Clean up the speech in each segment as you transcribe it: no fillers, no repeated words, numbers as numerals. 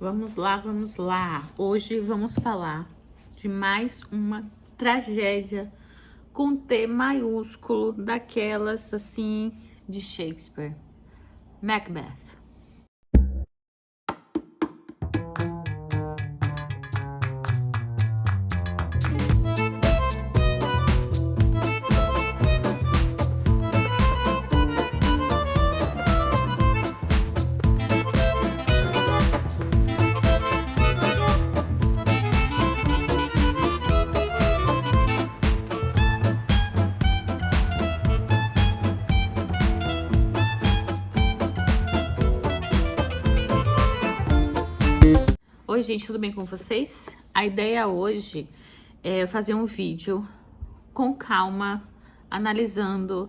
Vamos lá, vamos lá. Hoje vamos falar de mais uma tragédia com T maiúsculo, daquelas assim de Shakespeare. Macbeth. Oi, gente, tudo bem com vocês? A ideia hoje é fazer um vídeo com calma, analisando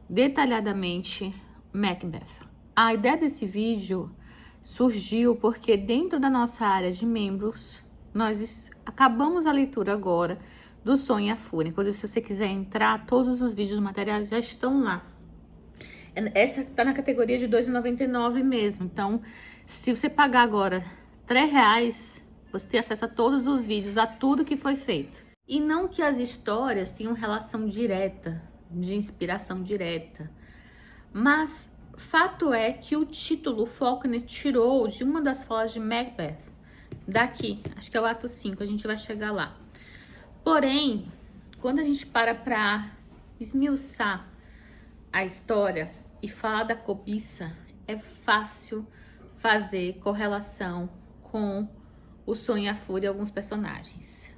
detalhadamente Macbeth. A ideia desse vídeo surgiu porque dentro da nossa área de membros, nós acabamos a leitura agora do Sonho e a Fúria. Inclusive, se você quiser entrar, todos os vídeos materiais já estão lá. Essa tá na categoria de R$ 2,99 mesmo. Então, se você pagar agora R$3, você tem acesso a todos os vídeos, a tudo que foi feito. E não que as histórias tenham relação direta, de inspiração direta, mas fato é que o título Faulkner tirou de uma das falas de Macbeth, daqui, acho que é o ato 5, a gente vai chegar lá. Porém, quando a gente para esmiuçar a história e falar da cobiça, é fácil fazer correlação com o Sonho e a Fúria, alguns personagens.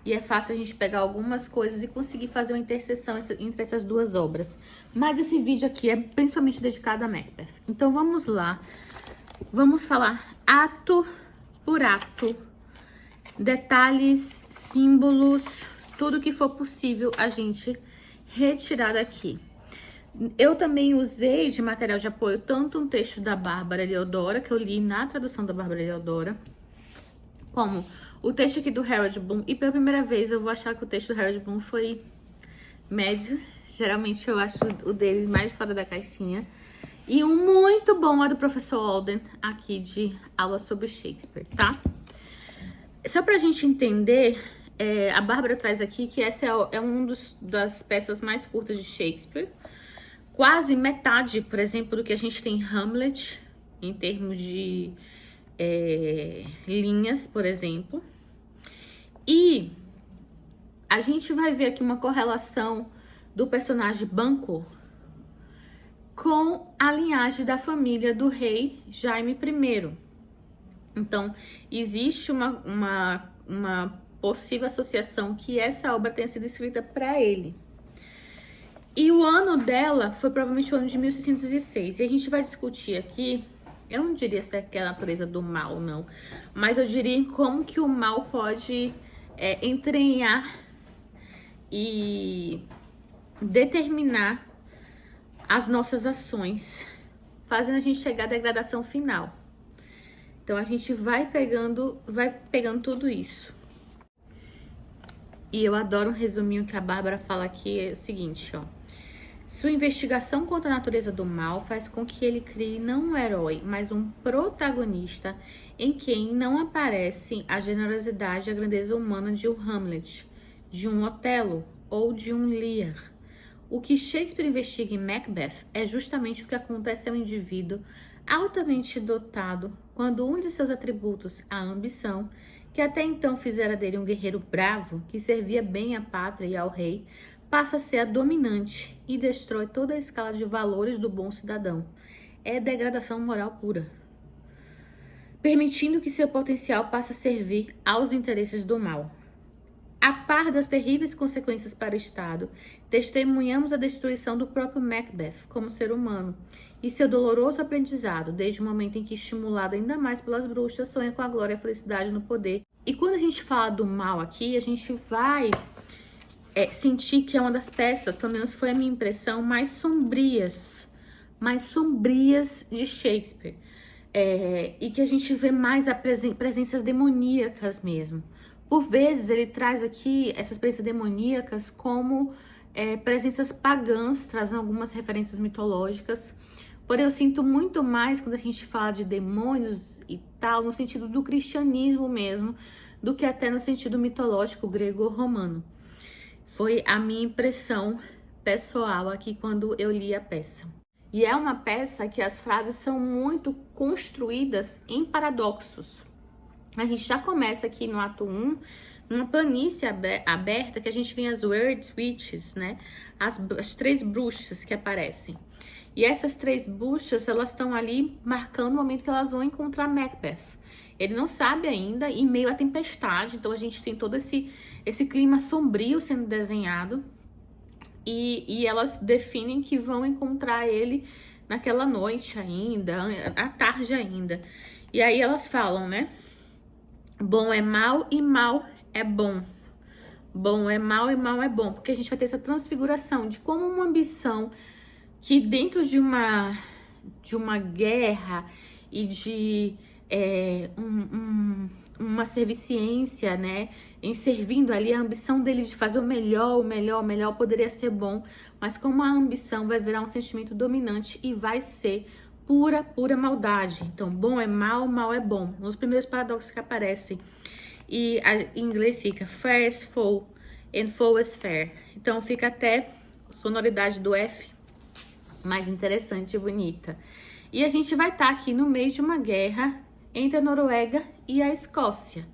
E é fácil a gente pegar algumas coisas e conseguir fazer uma interseção entre essas duas obras. Mas esse vídeo aqui é principalmente dedicado a Macbeth. Então vamos lá. Vamos falar ato por ato. Detalhes, símbolos, tudo que for possível a gente retirar daqui. Eu também usei de material de apoio tanto um texto da Bárbara Leodora, que eu li na tradução da Bárbara Leodora, como o texto aqui do Harold Bloom. E pela primeira vez eu vou achar que o texto do Harold Bloom foi médio. Geralmente eu acho o deles mais fora da caixinha. E um muito bom é do professor Alden, aqui de aula sobre Shakespeare, tá? Só pra gente entender, a Bárbara traz aqui que essa é uma das peças mais curtas de Shakespeare. Quase metade, por exemplo, do que a gente tem em Hamlet, em termos de linhas, por exemplo. E a gente vai ver aqui uma correlação do personagem Banquo com a linhagem da família do rei Jaime I. Então, existe uma possível associação que essa obra tenha sido escrita para ele. E o ano dela foi provavelmente o ano de 1606. E a gente vai discutir aqui, eu não diria se é a natureza do mal, não. Mas eu diria como que o mal pode entranhar e determinar as nossas ações, fazendo a gente chegar à degradação final. Então a gente vai pegando tudo isso. E eu adoro um resuminho que a Bárbara fala aqui, é o seguinte, ó. Sua investigação contra a natureza do mal faz com que ele crie não um herói, mas um protagonista em quem não aparecem a generosidade e a grandeza humana de um Hamlet, de um Otelo ou de um Lear. O que Shakespeare investiga em Macbeth é justamente o que acontece ao indivíduo altamente dotado quando um de seus atributos, a ambição, que até então fizera dele um guerreiro bravo, que servia bem à pátria e ao rei, passa a ser a dominante e destrói toda a escala de valores do bom cidadão. É degradação moral pura. Permitindo que seu potencial passe a servir aos interesses do mal. A par das terríveis consequências para o Estado, testemunhamos a destruição do próprio Macbeth como ser humano e seu doloroso aprendizado, desde o momento em que, estimulado ainda mais pelas bruxas, sonha com a glória e a felicidade no poder. E quando a gente fala do mal aqui, a gente vai sentir que é uma das peças, pelo menos foi a minha impressão, mais sombrias de Shakespeare. E que a gente vê mais presenças demoníacas mesmo. Por vezes ele traz aqui essas presenças demoníacas como presenças pagãs, trazendo algumas referências mitológicas. Porém, eu sinto muito mais quando a gente fala de demônios e tal, no sentido do cristianismo mesmo, do que até no sentido mitológico grego ou romano. Foi a minha impressão pessoal aqui quando eu li a peça. E é uma peça que as frases são muito construídas em paradoxos. A gente já começa aqui no ato 1, numa planície aberta, que a gente vê as Weird Witches, né? As 3 bruxas que aparecem. E essas 3 bruxas, elas estão ali marcando o momento que elas vão encontrar Macbeth. Ele não sabe ainda, em meio à tempestade, então a gente tem todo esse clima sombrio sendo desenhado. E elas definem que vão encontrar ele naquela noite ainda, à tarde ainda. E aí elas falam, né? Bom é mal e mal é bom. Bom é mal e mal é bom. Porque a gente vai ter essa transfiguração de como uma ambição que dentro de uma guerra e de uma serviciência, né? Em servindo ali, a ambição dele de fazer o melhor poderia ser bom. Mas como a ambição vai virar um sentimento dominante e vai ser pura maldade. Então, bom é mal, mal é bom. Nos primeiros paradoxos que aparecem. E em inglês fica fair is foe and foe is fair. Então, fica até a sonoridade do F mais interessante e bonita. E a gente vai estar aqui no meio de uma guerra entre a Noruega e a Escócia.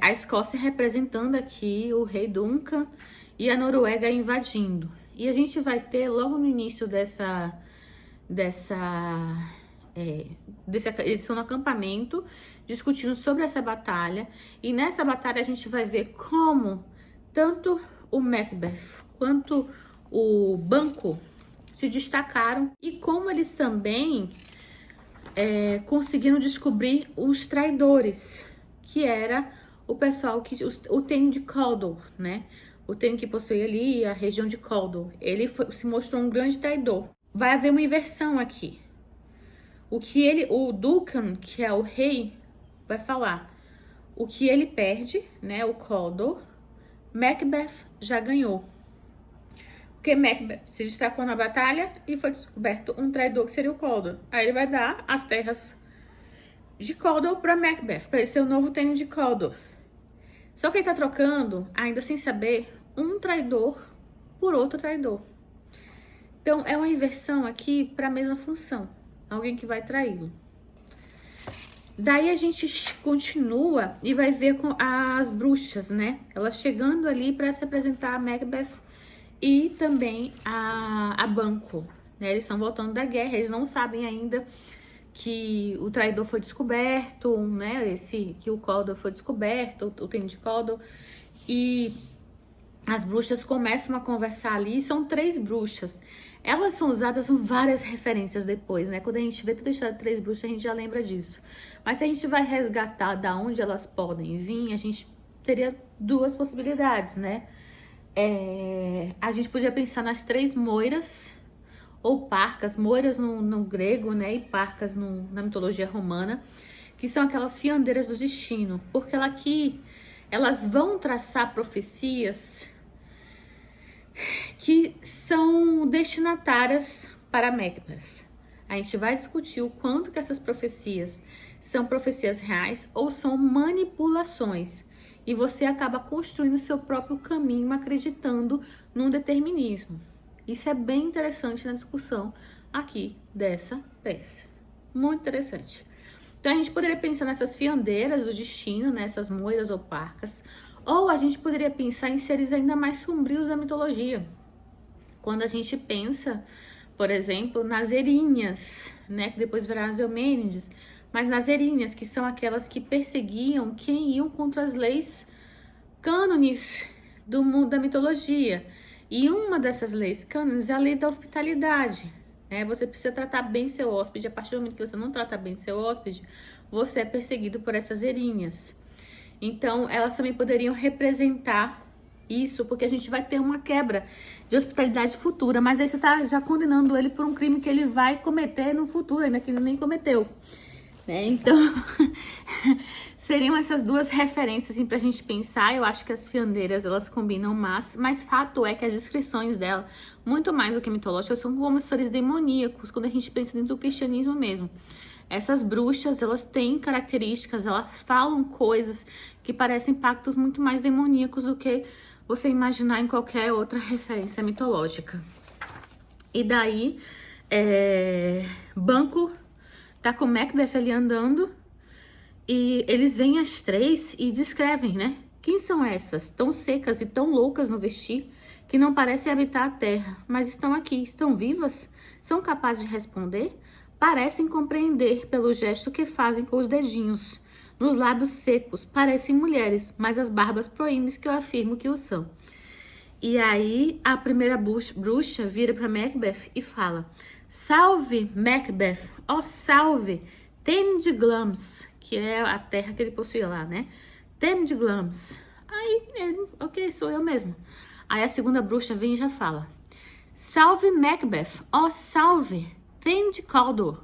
A Escócia representando aqui o rei Duncan e a Noruega invadindo. E a gente vai ter logo no início eles estão no acampamento discutindo sobre essa batalha, e nessa batalha a gente vai ver como tanto o Macbeth quanto o Banquo se destacaram e como eles também conseguiram descobrir os traidores, que era o pessoal o Thane de Cawdor, né? O Thane que possuía ali a região de Cawdor. Ele se mostrou um grande traidor. Vai haver uma inversão aqui. O Duncan, que é o rei, vai falar o que ele perde, né? O Cawdor, Macbeth já ganhou. Porque Macbeth se destacou na batalha e foi descoberto um traidor que seria o Cawdor. Aí ele vai dar as terras de Cawdor para Macbeth, para ele ser o novo Thane de Cawdor. Só que ele tá trocando, ainda sem saber, um traidor por outro traidor. Então, é uma inversão aqui para a mesma função. Alguém que vai traí-lo. Daí a gente continua e vai ver com as bruxas, né? Elas chegando ali para se apresentar a Macbeth e também a Banquo, né? Eles estão voltando da guerra, eles não sabem ainda que o traidor foi descoberto, né? Que o Cawdor foi descoberto, o Thane de Cawdor. E as bruxas começam a conversar ali, são 3 bruxas. Elas são usadas em várias referências depois, né? Quando a gente vê toda a história de 3 bruxas, a gente já lembra disso. Mas se a gente vai resgatar da onde elas podem vir, a gente teria 2 possibilidades, né? A gente podia pensar nas 3 moiras, ou parcas, moiras no grego, né? E parcas na mitologia romana, que são aquelas fiandeiras do destino. Porque elas vão traçar profecias que são destinatárias para Macbeth. A gente vai discutir o quanto que essas profecias são profecias reais ou são manipulações. E você acaba construindo o seu próprio caminho acreditando num determinismo. Isso é bem interessante na discussão aqui dessa peça. Muito interessante. Então a gente poderia pensar nessas fiandeiras do destino, nessas moiras ou parcas. Ou a gente poderia pensar em seres ainda mais sombrios da mitologia. Quando a gente pensa, por exemplo, nas Erinhas, né, que depois viraram as Eumênides, mas nas Erinhas, que são aquelas que perseguiam quem iam contra as leis cânones do mundo da mitologia. E uma dessas leis cânones é a lei da hospitalidade. Você precisa tratar bem seu hóspede. A partir do momento que você não trata bem seu hóspede, você é perseguido por essas Erinhas. Então, elas também poderiam representar isso, porque a gente vai ter uma quebra de hospitalidade futura, mas aí você está já condenando ele por um crime que ele vai cometer no futuro, ainda que ele nem cometeu. Então, seriam essas duas referências assim, pra gente pensar. Eu acho que as fiandeiras, elas combinam mas fato é que as descrições dela, muito mais do que mitológicas, são como seres demoníacos, quando a gente pensa dentro do cristianismo mesmo. Essas bruxas, elas têm características, elas falam coisas que parecem pactos muito mais demoníacos do que você imaginar em qualquer outra referência mitológica. E daí, Banquo tá com Macbeth ali andando e eles vêm as três e descrevem, né? Quem são essas, tão secas e tão loucas no vestir, que não parecem habitar a terra, mas estão aqui, estão vivas? São capazes de responder? Parecem compreender pelo gesto que fazem com os dedinhos. Nos lábios secos, parecem mulheres, mas as barbas proíbem que eu afirmo que o são. E aí, a primeira bruxa vira para Macbeth e fala: salve, Macbeth, ó salve, Temgdlams, que é a terra que ele possuía lá, né? Temgdlams. Aí, ele, ok, sou eu mesmo. Aí a segunda bruxa vem e já fala: salve, Macbeth, ó salve, Tem de Caldor.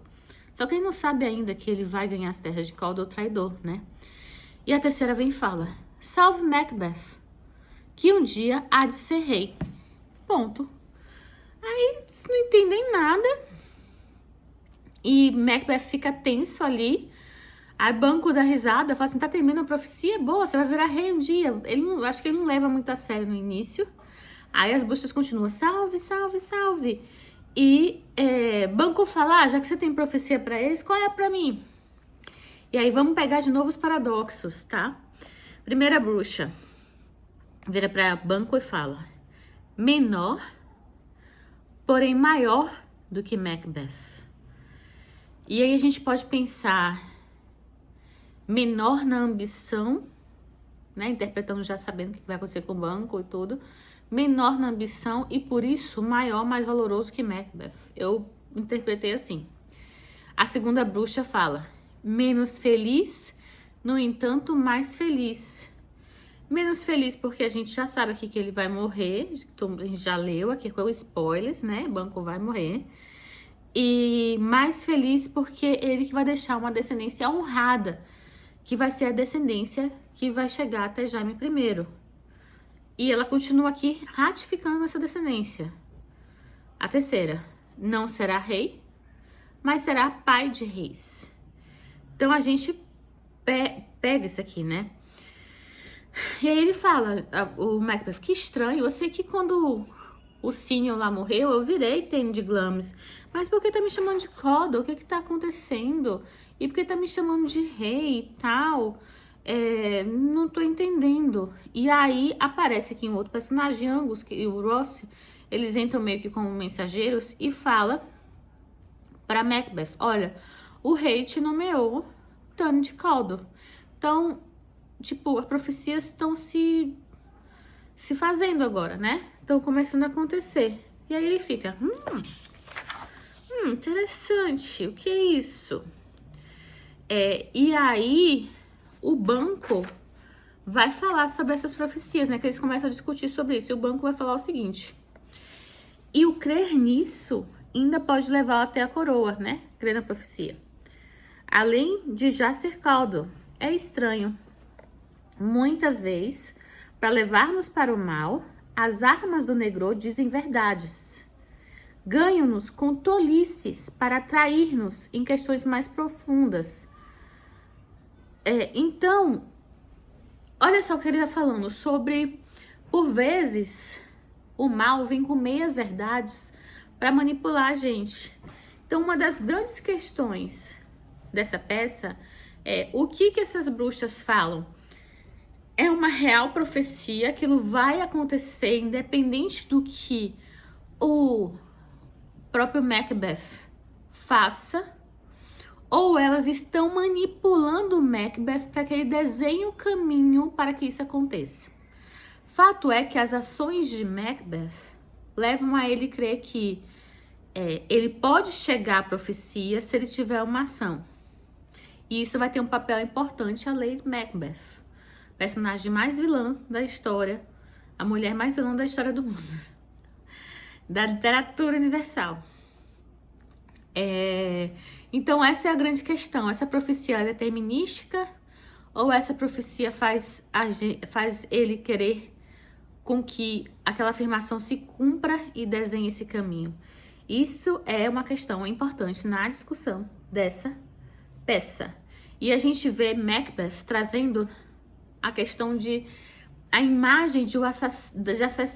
Só que ele não sabe ainda que ele vai ganhar as terras de Caldor traidor, né? E a terceira vem e fala: salve, Macbeth, que um dia há de ser rei. Ponto. Aí eles não entendem nada. E Macbeth fica tenso ali. Aí Banquo dá risada, fala assim: tá terminando a profecia? Boa, você vai virar rei um dia. Acho que ele não leva muito a sério no início. Aí as bruxas continuam: salve, salve, salve. E Banquo fala: já que você tem profecia pra eles, qual é pra mim? E aí vamos pegar de novo os paradoxos, tá? Primeira bruxa vira pra Banquo e fala: menor, porém maior do que Macbeth. E aí a gente pode pensar menor na ambição, né? Interpretando já sabendo o que vai acontecer com o Banquo e tudo. Menor na ambição e por isso maior, mais valoroso que Macbeth. Eu interpretei assim. A segunda bruxa fala: menos feliz, no entanto, mais feliz. Menos feliz porque a gente já sabe aqui que ele vai morrer, a gente já leu aqui com spoilers, né? Banquo vai morrer. E mais feliz porque ele que vai deixar uma descendência honrada, que vai ser a descendência que vai chegar até Jaime I. E ela continua aqui ratificando essa descendência. A terceira: não será rei, mas será pai de reis. Então a gente pega isso aqui, né? E aí ele fala, o Macbeth: que estranho, eu sei que quando o Cinion lá morreu, eu virei Temgdlams, mas por que tá me chamando de Caldor? O que que tá acontecendo? E por que tá me chamando de rei e tal? Não tô entendendo. E aí aparece aqui um outro personagem, Angus e o Ross, eles entram meio que como mensageiros e fala para Macbeth: olha, o rei te nomeou Tânia de Caldor. Então, tipo, as profecias estão se fazendo agora, né? Estão começando a acontecer. E aí ele fica: interessante, o que é isso? E aí o Banquo vai falar sobre essas profecias, né? Que eles começam a discutir sobre isso. E o Banquo vai falar o seguinte: e o crer nisso ainda pode levar até a coroa, né? Crer na profecia. Além de já ser Caldor. É estranho. Muita vez, para levar-nos para o mal, as armas do Negro dizem verdades. Ganham-nos com tolices para atrair-nos em questões mais profundas. Então, olha só o que ele está falando sobre, por vezes, o mal vem com meias verdades para manipular a gente. Então, uma das grandes questões dessa peça é o que essas bruxas falam. É uma real profecia, aquilo vai acontecer independente do que o próprio Macbeth faça, ou elas estão manipulando o Macbeth para que ele desenhe o caminho para que isso aconteça. Fato é que as ações de Macbeth levam a ele crer que ele pode chegar à profecia se ele tiver uma ação. E isso vai ter um papel importante, a Lady Macbeth, personagem mais vilã da história, a mulher mais vilã da história do mundo, da literatura universal. Então essa é a grande questão. Essa profecia é determinística ou essa profecia faz ele querer com que aquela afirmação se cumpra e desenhe esse caminho? Isso é uma questão importante na discussão dessa peça. E a gente vê Macbeth trazendo a questão de a imagem de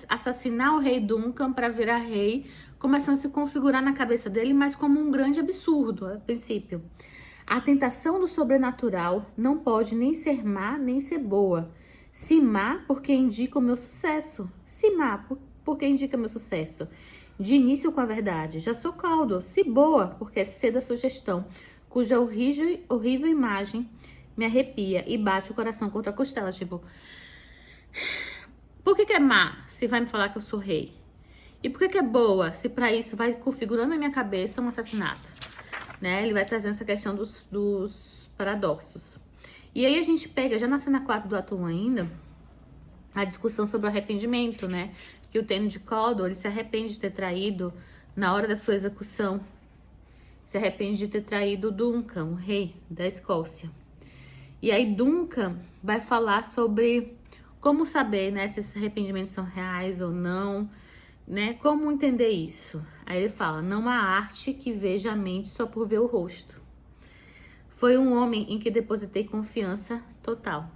assassinar o rei Duncan para virar rei, começando a se configurar na cabeça dele, mas como um grande absurdo, a princípio. A tentação do sobrenatural não pode nem ser má, nem ser boa. Se má, porque indica o meu sucesso. Se má, porque indica meu sucesso. De início com a verdade, já sou caldo. Se boa, porque é cedo a sugestão, cuja horrível imagem me arrepia e bate o coração contra a costela. Tipo, por que é má se vai me falar que eu sou rei? E por que é boa se para isso vai configurando na minha cabeça um assassinato? Né? Ele vai trazendo essa questão dos paradoxos. E aí a gente pega, já na cena 4 do ato 1 ainda, a discussão sobre o arrependimento, né? Que o Tenno de Cawdor, ele se arrepende de ter traído, na hora da sua execução, se arrepende de ter traído Duncan, o rei da Escócia. E aí Duncan vai falar sobre como saber, né, se esses arrependimentos são reais ou não, né? Como entender isso? Aí ele fala, não há arte que veja a mente só por ver o rosto. Foi um homem em que depositei confiança total.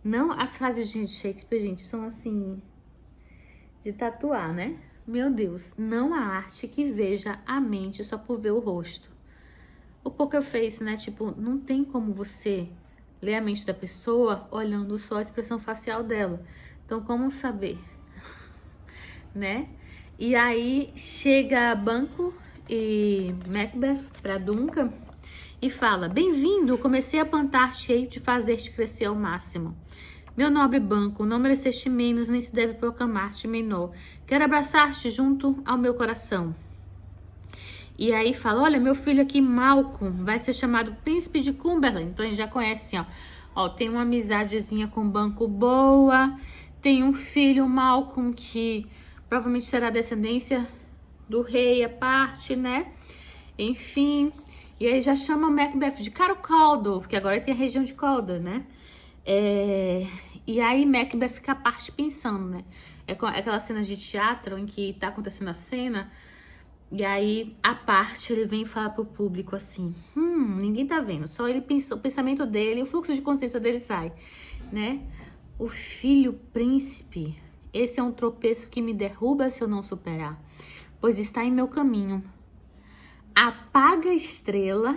Não, as frases de Shakespeare, gente, são assim, de tatuar, né? Meu Deus, não há arte que veja a mente só por ver o rosto. O Poker Face, né? Tipo, não tem como você ler a mente da pessoa olhando só a expressão facial dela. Então, como saber? Né? E aí, chega Banquo e Macbeth para Duncan e fala, bem-vindo, comecei a plantar cheio de fazer-te crescer ao máximo. Meu nobre Banquo, não mereceste menos, nem se deve proclamar-te menor. Quero abraçar-te junto ao meu coração. E aí fala, olha, meu filho aqui, Malcolm, vai ser chamado Príncipe de Cumberland. Então a gente já conhece assim, ó, tem uma amizadezinha com o Banquo boa, tem um filho, Malcolm, que provavelmente será descendência do rei à parte, né? Enfim, e aí já chama o Macbeth de Caro Cawdor, porque agora tem a região de Cawdor, né? E aí Macbeth fica à parte pensando, né? É aquela cena de teatro em que tá acontecendo a cena, e aí à parte ele vem falar pro público assim, ninguém tá vendo, só ele pensa, o pensamento dele, o fluxo de consciência dele sai, né? O filho príncipe, esse é um tropeço que me derruba se eu não superar, pois está em meu caminho. Apaga a estrela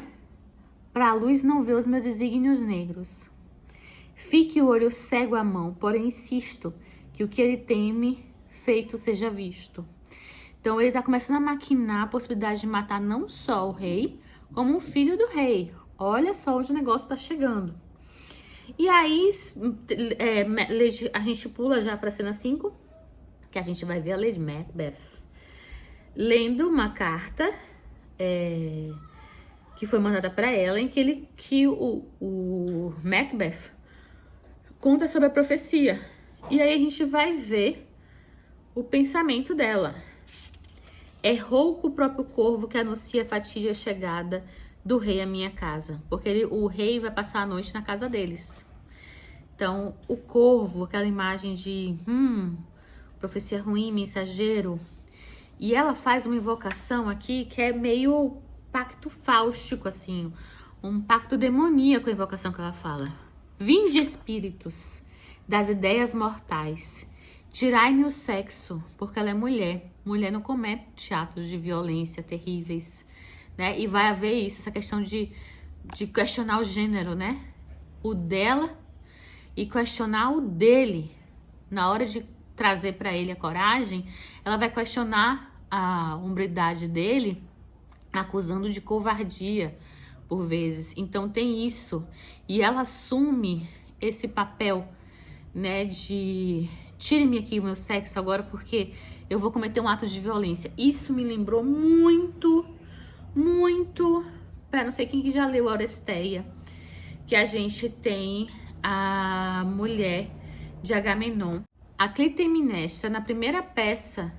para a luz não ver os meus desígnios negros. Fique o olho cego à mão, porém insisto que o que ele teme feito seja visto. Então ele tá começando a maquinar a possibilidade de matar não só o rei, como um filho do rei. Olha só onde o negócio tá chegando. E aí a gente pula já pra cena 5, que a gente vai ver a Lady Macbeth lendo uma carta que foi mandada para ela, em que o Macbeth conta sobre a profecia. E aí a gente vai ver o pensamento dela. É rouco o próprio corvo que anuncia a fatídica chegada do rei à minha casa, porque o rei vai passar a noite na casa deles. Então, o corvo, aquela imagem de profecia ruim, mensageiro. E ela faz uma invocação aqui que é meio pacto fáustico, assim, um pacto demoníaco, a invocação que ela fala. Vinde, espíritos das ideias mortais, tirai-me o sexo, porque ela é mulher. Mulher não comete atos de violência terríveis, né? E vai haver isso, essa questão de questionar o gênero, né? O dela e questionar o dele. Na hora de trazer para ele a coragem, ela vai questionar a hombridade dele, acusando de covardia por vezes. Então tem isso. E ela assume esse papel, né, de tire-me aqui o meu sexo agora porque eu vou cometer um ato de violência. Isso me lembrou muito, não sei quem que já leu a Oresteia, que a gente tem a mulher de Agamenon. A Clitemnestra, na primeira peça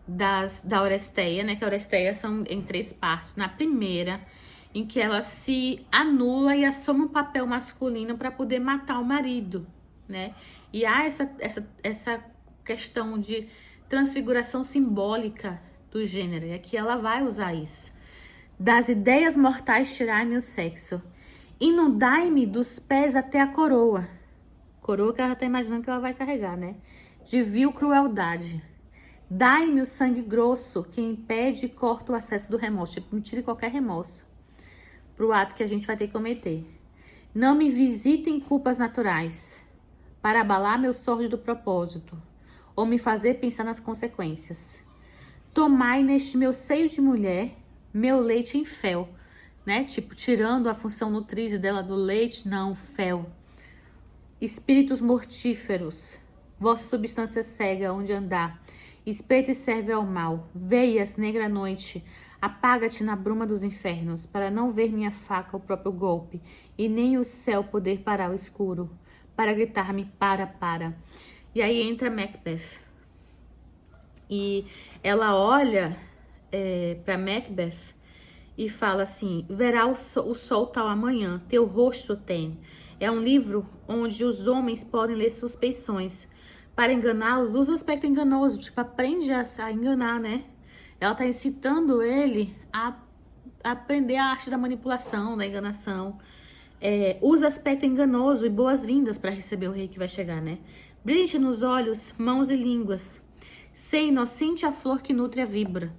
da Oresteia, né? Que a Oresteia são em 3 partes. Na primeira, em que ela se anula e assume um papel masculino para poder matar o marido, né? E há essa questão de transfiguração simbólica do gênero, e aqui ela vai usar isso. Das ideias mortais tirai-me o sexo, inundai-me dos pés até a coroa. Coroa que ela já tá imaginando que ela vai carregar, né? De vil crueldade. Dai-me o sangue grosso que impede e corta o acesso do remorso. Tipo, me tire qualquer remorso pro ato que a gente vai ter que cometer. Não me visitem culpas naturais para abalar meu sórdido propósito ou me fazer pensar nas consequências. Tomai neste meu seio de mulher meu leite em fel, né? Tipo, tirando a função nutrícia dela do leite, não, fel. Espíritos mortíferos, vossa substância cega onde andar, espreita e serve ao mal, veias, negra noite, apaga-te na bruma dos infernos, para não ver minha faca o próprio golpe, e nem o céu poder parar o escuro, para gritar-me para. E aí entra Macbeth. E ela olha para Macbeth e fala assim: verá o sol tal amanhã, teu rosto tem. É um livro onde os homens podem ler suspeições. Para enganá-los, usa o aspecto enganoso, tipo, aprende a enganar, né? Ela tá incitando ele a aprender a arte da manipulação, da enganação. Usa aspecto enganoso e boas-vindas para receber o rei que vai chegar, né? Brilhe nos olhos, mãos e línguas. Ser inocente a flor que nutre a vibra.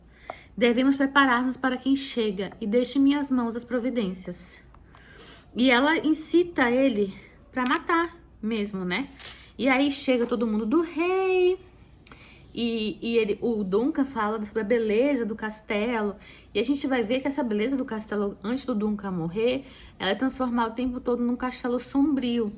Devemos preparar-nos para quem chega e deixe em minhas mãos as providências. E ela incita ele para matar mesmo, né? E aí chega todo mundo do rei. E o Duncan fala da beleza do castelo. E a gente vai ver que essa beleza do castelo, antes do Duncan morrer, ela é transformada o tempo todo num castelo sombrio.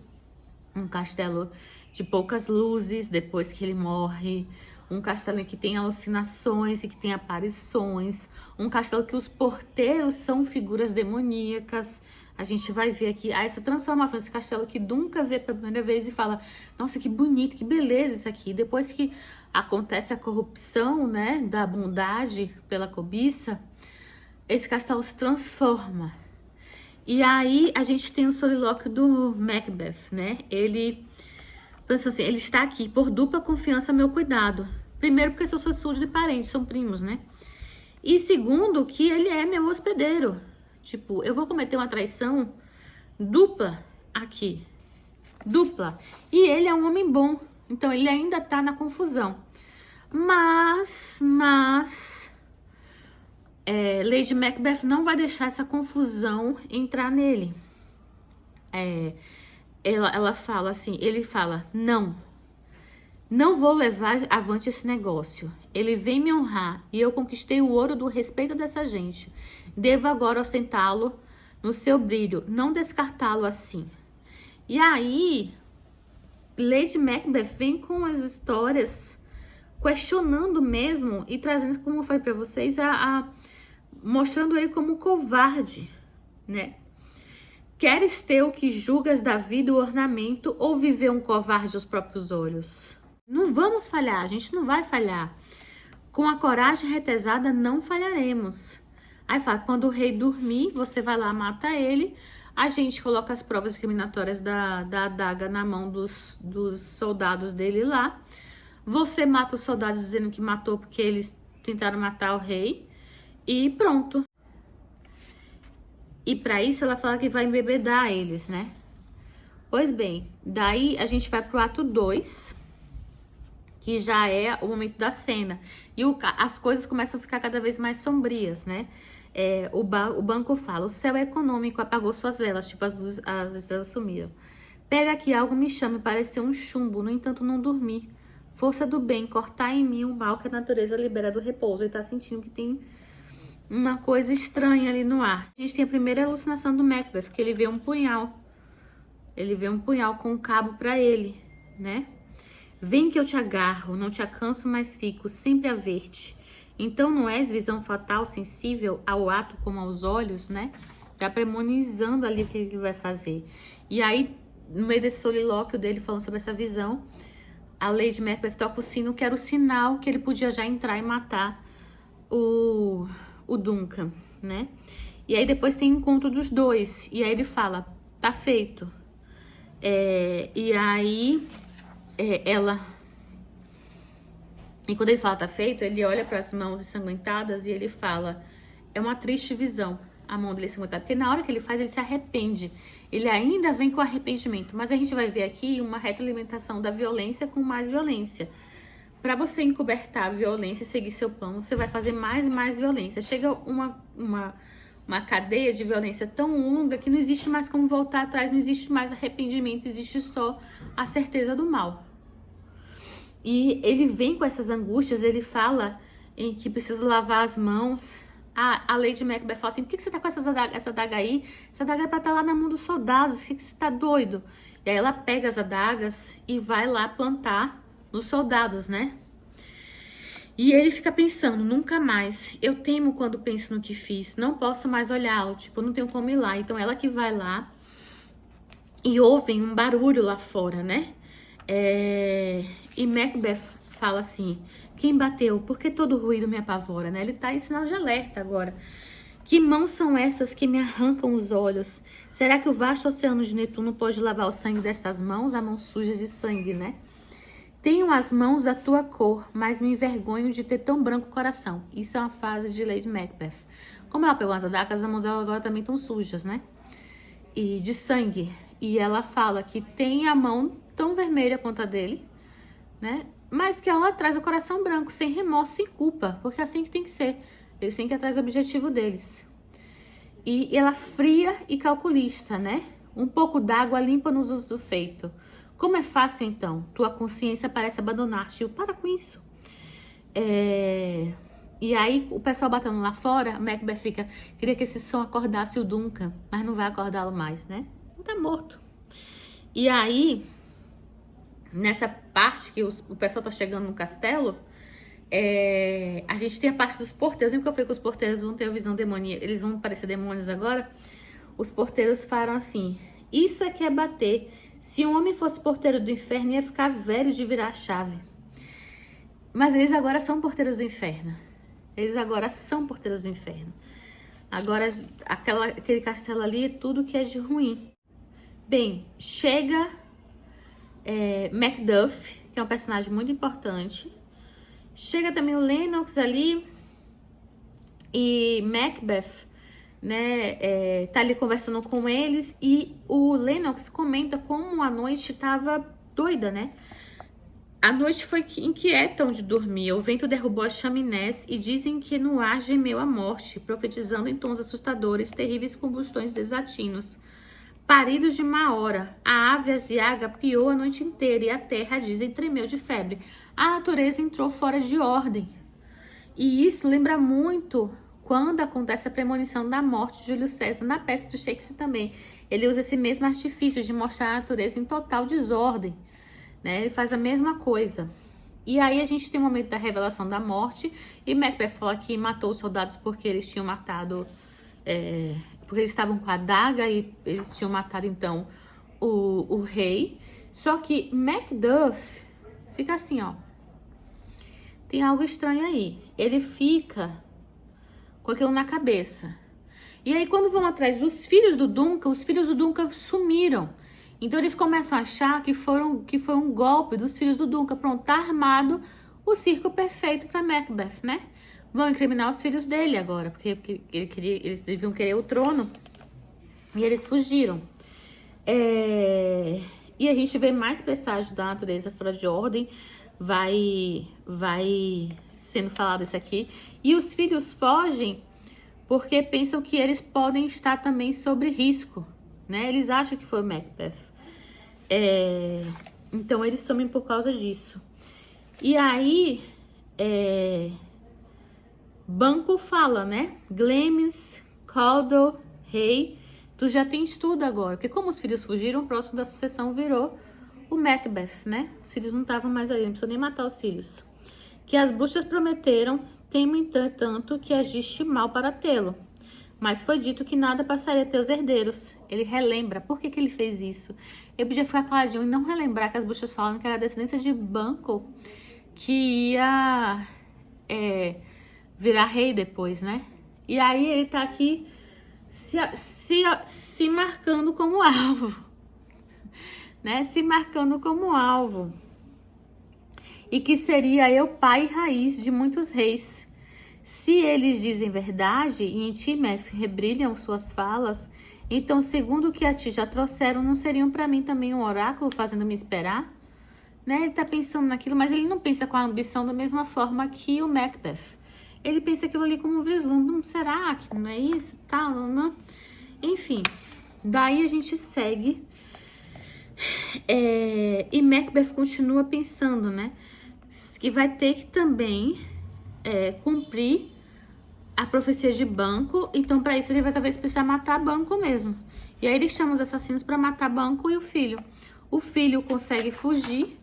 Um castelo de poucas luzes depois que ele morre. Um castelo que tem alucinações e que tem aparições. Um castelo que os porteiros são figuras demoníacas. A gente vai ver aqui essa transformação, esse castelo que Duncan vê pela primeira vez e fala: nossa, que bonito, que beleza isso aqui. Depois que acontece a corrupção, né, da bondade pela cobiça, esse castelo se transforma. E aí a gente tem o solilóquio do Macbeth, né? Ele pensa assim: ele está aqui por dupla confiança, meu cuidado. Primeiro, porque sou súdito e parente, são primos, né? E segundo, que ele é meu hospedeiro. Tipo, eu vou cometer uma traição dupla aqui. Dupla. E ele é um homem bom. Então, ele ainda tá na confusão. Mas Lady Macbeth não vai deixar essa confusão entrar nele. Ela fala assim, ele fala: não vou levar avante esse negócio. Ele vem me honrar e eu conquistei o ouro do respeito dessa gente. Devo agora ostentá-lo no seu brilho, não descartá-lo assim. E aí, Lady Macbeth vem com as histórias questionando mesmo e trazendo, como eu falei pra vocês, mostrando ele como covarde, né? Queres ter o que julgas da vida o ornamento ou viver um covarde aos próprios olhos? Não vamos falhar, a gente não vai falhar. Com a coragem retesada não falharemos. Aí fala: quando o rei dormir, você vai lá, mata ele. A gente coloca as provas incriminatórias da adaga na mão dos soldados dele lá. Você mata os soldados dizendo que matou porque eles tentaram matar o rei. E pronto. E para isso ela fala que vai embebedar eles, né? Pois bem, daí a gente vai pro ato 2, que já é o momento da cena. E as coisas começam a ficar cada vez mais sombrias, né? O banco fala: o céu é econômico, apagou suas velas, tipo as estrelas sumiram. Pega aqui algo, me chame, pareceu um chumbo, no entanto não dormi. Força do bem, cortar em mim o mal que a natureza libera do repouso. Ele tá sentindo que tem uma coisa estranha ali no ar. A gente tem a primeira alucinação do Macbeth, que ele vê um punhal. Ele vê um punhal com um cabo pra ele, né? Vem que eu te agarro, não te alcanço, mas fico sempre a ver-te. Então não és visão fatal, sensível ao ato como aos olhos, né? Tá premonizando ali o que ele vai fazer. E aí, no meio desse solilóquio dele falando sobre essa visão, a Lady Macbeth toca o sino, que era o sinal que ele podia já entrar e matar o Duncan, né? E aí depois tem encontro dos dois, e aí ele fala, tá feito. E aí ela... E quando ele fala tá feito, ele olha para as mãos ensanguentadas e ele fala, é uma triste visão a mão dele ensanguentada, porque na hora que ele faz, ele se arrepende. Ele ainda vem com arrependimento, mas a gente vai ver aqui uma retroalimentação da violência com mais violência. Para você encobertar a violência e seguir seu plano, você vai fazer mais e mais violência. Chega uma cadeia de violência tão longa que não existe mais como voltar atrás, não existe mais arrependimento, existe só a certeza do mal. E ele vem com essas angústias, ele fala em que precisa lavar as mãos. A Lady Macbeth fala assim, por que você tá com essa adaga aí? Essa adaga é pra estar lá na mão dos soldados, por que você tá doido? E aí ela pega as adagas e vai lá plantar nos soldados, né? E ele fica pensando, nunca mais. Eu temo quando penso no que fiz, não posso mais olhá-lo, tipo, não tenho como ir lá. Então ela que vai lá e ouvem um barulho lá fora, né? E Macbeth fala assim, quem bateu? Por que todo ruído me apavora, né? Ele tá em sinal de alerta agora. Que mãos são essas que me arrancam os olhos? Será que o vasto oceano de Netuno pode lavar o sangue destas mãos? A mão suja de sangue, né? Tenho as mãos da tua cor, mas me envergonho de ter tão branco coração. Isso é uma frase de Lady Macbeth. Como ela pegou as adagas, as mãos dela agora também estão sujas, né? E de sangue. E ela fala que tem a mão tão vermelha quanto a dele, né? Mas que ela traz o coração branco, sem remorso, sem culpa, porque é assim que tem que ser. Eles têm que ir atrás do objetivo deles. E ela fria e calculista, né? Um pouco d'água limpa-nos os do feito. Como é fácil, então? Tua consciência parece abandonar-te. Para com isso. E aí, o pessoal batendo lá fora, Macbeth fica... Queria que esse som acordasse o Duncan, mas não vai acordá-lo mais, né? Ele tá morto. E aí... Nessa parte que o pessoal tá chegando no castelo, a gente tem a parte dos porteiros. Lembra que eu falei que os porteiros vão ter a visão demoníaca, eles vão parecer demônios agora? Os porteiros falam assim, isso é que é bater. Se um homem fosse porteiro do inferno, ia ficar velho de virar a chave. Mas eles agora são porteiros do inferno. Eles agora são porteiros do inferno. Agora, aquele castelo ali é tudo que é de ruim. Bem, chega... Macduff, que é um personagem muito importante. Chega também o Lennox ali. E Macbeth, né, tá ali conversando com eles. E o Lennox comenta como a noite tava doida, né? A noite foi inquieta onde dormia. O vento derrubou as chaminés e dizem que no ar gemeu a morte, profetizando em tons assustadores terríveis combustões desatinos. Paridos de má hora, a ave aziaga piou a noite inteira e a terra, dizem, tremeu de febre. A natureza entrou fora de ordem. E isso lembra muito quando acontece a premonição da morte de Júlio César, na peça do Shakespeare também. Ele usa esse mesmo artifício de mostrar a natureza em total desordem, né? Ele faz a mesma coisa. E aí a gente tem o momento da revelação da morte, e Macbeth fala que matou os soldados porque eles tinham matado... porque eles estavam com a adaga e eles tinham matado, então, o rei. Só que Macduff fica assim, ó. Tem algo estranho aí. Ele fica com aquilo na cabeça. E aí, quando vão atrás dos filhos do Duncan, os filhos do Duncan sumiram. Então, eles começam a achar que foi um golpe dos filhos do Duncan. Pronto, tá armado o circo perfeito para Macbeth, né? Vão incriminar os filhos dele agora, porque eles deviam querer o trono. E eles fugiram. E a gente vê mais presságios da natureza fora de ordem. Vai sendo falado isso aqui. E os filhos fogem porque pensam que eles podem estar também sob risco, né? Eles acham que foi o Macbeth. Então, eles somem por causa disso. E aí... Banco fala, né? Glamis, Caldwell, Rei, tu já tens tudo agora. Porque como os filhos fugiram, o próximo da sucessão virou o Macbeth, né? Os filhos não estavam mais ali, não precisou nem matar os filhos. Que as bruxas prometeram, temo, entretanto, que agiste mal para tê-lo. mas foi dito que nada passaria a ter os herdeiros. Ele relembra. Por que ele fez isso? Ele podia ficar caladinho e não relembrar que as bruxas falam que era a descendência de Banquo que ia virar rei depois, né? E aí ele tá aqui se marcando como alvo, né? Se marcando como alvo. E que seria eu pai e raiz de muitos reis. Se eles dizem verdade e em ti, Mef, rebrilham suas falas, então, segundo o que a ti já trouxeram, não seriam para mim também um oráculo fazendo-me esperar? Né? Ele tá pensando naquilo, mas ele não pensa com a ambição da mesma forma que o Macbeth. Ele pensa aquilo ali como um vislumbre. Será que não é isso? Tal, não. Enfim, daí a gente segue. E Macbeth continua pensando, né? Que vai ter que também cumprir a profecia de Banquo. Então, para isso, ele vai talvez precisar matar Banquo mesmo. E aí ele chama os assassinos para matar Banquo e o filho. O filho consegue fugir,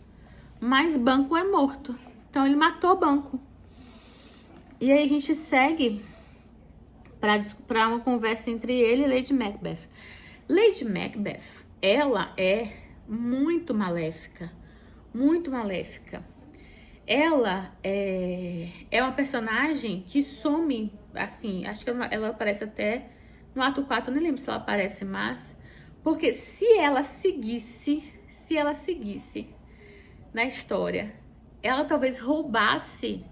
mas Banquo é morto. Então, ele matou Banquo. E aí a gente segue para uma conversa entre ele e Lady Macbeth. Lady Macbeth, ela é muito maléfica. Muito maléfica. Ela é uma personagem que some, assim, acho que ela aparece até no ato 4, nem lembro se ela aparece mais, porque se ela seguisse na história, ela talvez roubasse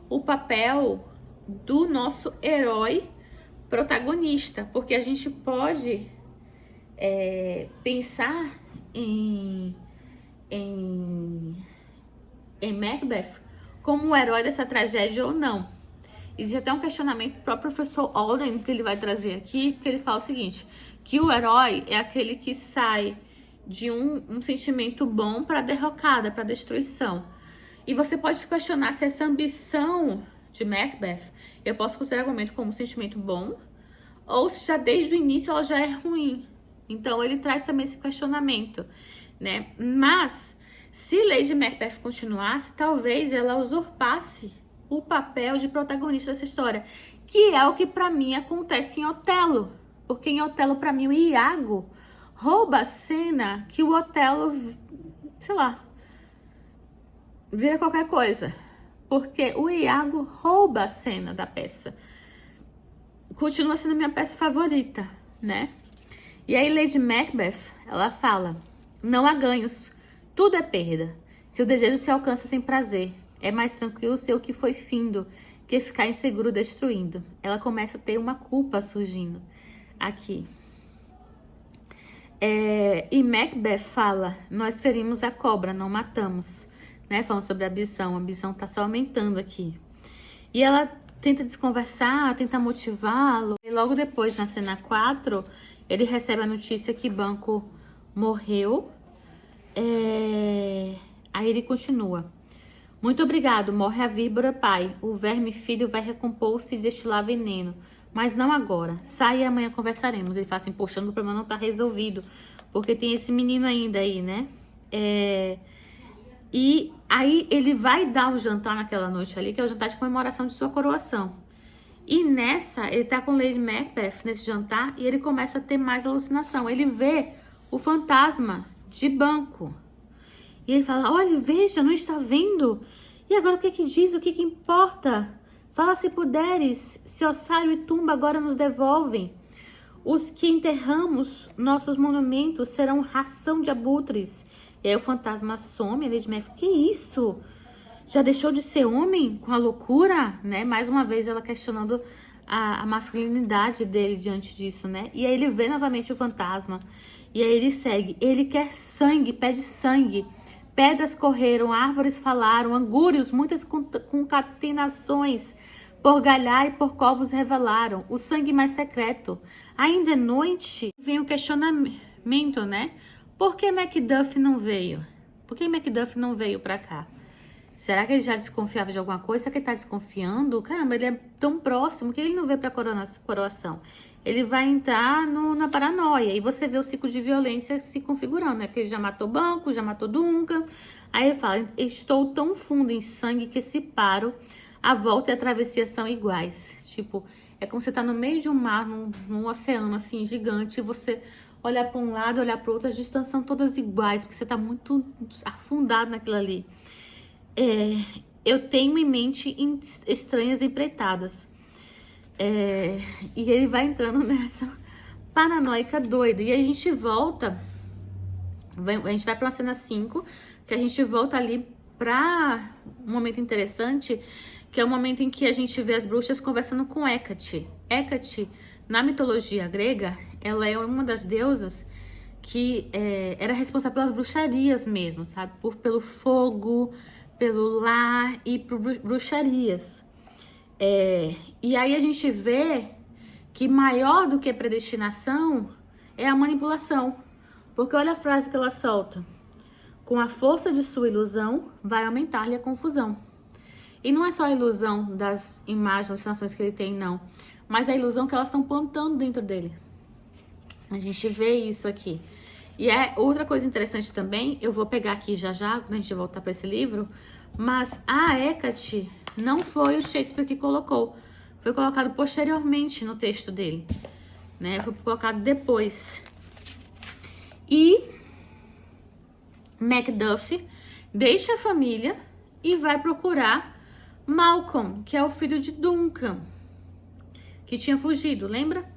o papel do nosso herói protagonista, porque a gente pode pensar em Macbeth como o herói dessa tragédia ou não. Existe até um questionamento para o professor Alden que ele vai trazer aqui, que ele fala o seguinte, que o herói é aquele que sai de um sentimento bom para a derrocada, para a destruição. E você pode questionar se essa ambição de Macbeth, eu posso considerar o argumento como um sentimento bom, ou se já desde o início ela já é ruim. Então ele traz também esse questionamento, né? Mas se Lady Macbeth continuasse, talvez ela usurpasse o papel de protagonista dessa história, que é o que para mim acontece em Otelo. Porque em Otelo, para mim, o Iago rouba a cena que o Otelo, sei lá, vira qualquer coisa. Porque o Iago rouba a cena da peça. Continua sendo a minha peça favorita, né? E aí Lady Macbeth, ela fala, não há ganhos, tudo é perda. Se o desejo se alcança sem prazer, é mais tranquilo ser o que foi findo que ficar inseguro destruindo. Ela começa a ter uma culpa surgindo aqui. E Macbeth fala, nós ferimos a cobra, não matamos. Né? Falando sobre a ambição tá só aumentando aqui. E ela tenta desconversar, tenta motivá-lo. E logo depois, na cena 4, ele recebe a notícia que Banquo morreu. Aí ele continua. Muito obrigado, morre a víbora, pai. O verme filho vai recompor-se e destilar veneno. Mas não agora. Sai e amanhã conversaremos. Ele fala assim, poxa, o problema não tá resolvido. Porque tem esse menino ainda aí, né? E aí ele vai dar o jantar naquela noite ali, que é o jantar de comemoração de sua coroação. E nessa, ele tá com Lady Macbeth nesse jantar e ele começa a ter mais alucinação. Ele vê o fantasma de Banquo. E ele fala, olha, veja, não está vendo? E agora o que que diz? O que que importa? Fala se puderes, se ossário e tumba agora nos devolvem. Os que enterramos nossos monumentos serão ração de abutres. E aí o fantasma some, a Lady Macbeth, que isso? Já deixou de ser homem com a loucura? Né? Mais uma vez ela questionando a masculinidade dele diante disso, né? E aí ele vê novamente o fantasma. E aí ele segue. Ele quer sangue, pede sangue. Pedras correram, árvores falaram, angúrios, muitas concatenações, por galhar e por covos revelaram, o sangue mais secreto. Ainda é noite, vem o questionamento, né? Por que Macduff não veio? Por que Macduff não veio pra cá? Será que ele já desconfiava de alguma coisa? Será que ele tá desconfiando? Caramba, ele é tão próximo que ele não veio pra coroação. Ele vai entrar na paranoia. E você vê o ciclo de violência se configurando, né? Porque ele já matou Banquo, já matou Duncan. Aí ele fala, estou tão fundo em sangue que se paro, a volta e a travessia são iguais. Tipo, É como você tá no meio de um mar, num oceano assim gigante, e você olhar para um lado, olhar para outro, as distâncias são todas iguais, porque você tá muito afundado naquilo ali. Eu tenho em mente estranhas empreitadas. E ele vai entrando nessa paranoica doida. E a gente volta, a gente vai pra cena 5, que a gente volta ali pra um momento interessante, que é o momento em que a gente vê as bruxas conversando com Hecate. Hecate, na mitologia grega, ela é uma das deusas que era responsável pelas bruxarias mesmo, sabe? Pelo fogo, pelo lar e por bruxarias. E aí a gente vê que maior do que predestinação é a manipulação. Porque olha a frase que ela solta. Com a força de sua ilusão, vai aumentar-lhe a confusão. E não é só a ilusão das imagens, alucinações que ele tem, não. Mas a ilusão que elas estão plantando dentro dele. A gente vê isso aqui. E outra coisa interessante também, eu vou pegar aqui já, quando a gente voltar para esse livro, mas a Hecate não foi o Shakespeare que colocou. Foi colocado posteriormente no texto dele, né? Foi colocado depois. E Macduff deixa a família e vai procurar Malcolm, que é o filho de Duncan, que tinha fugido, lembra?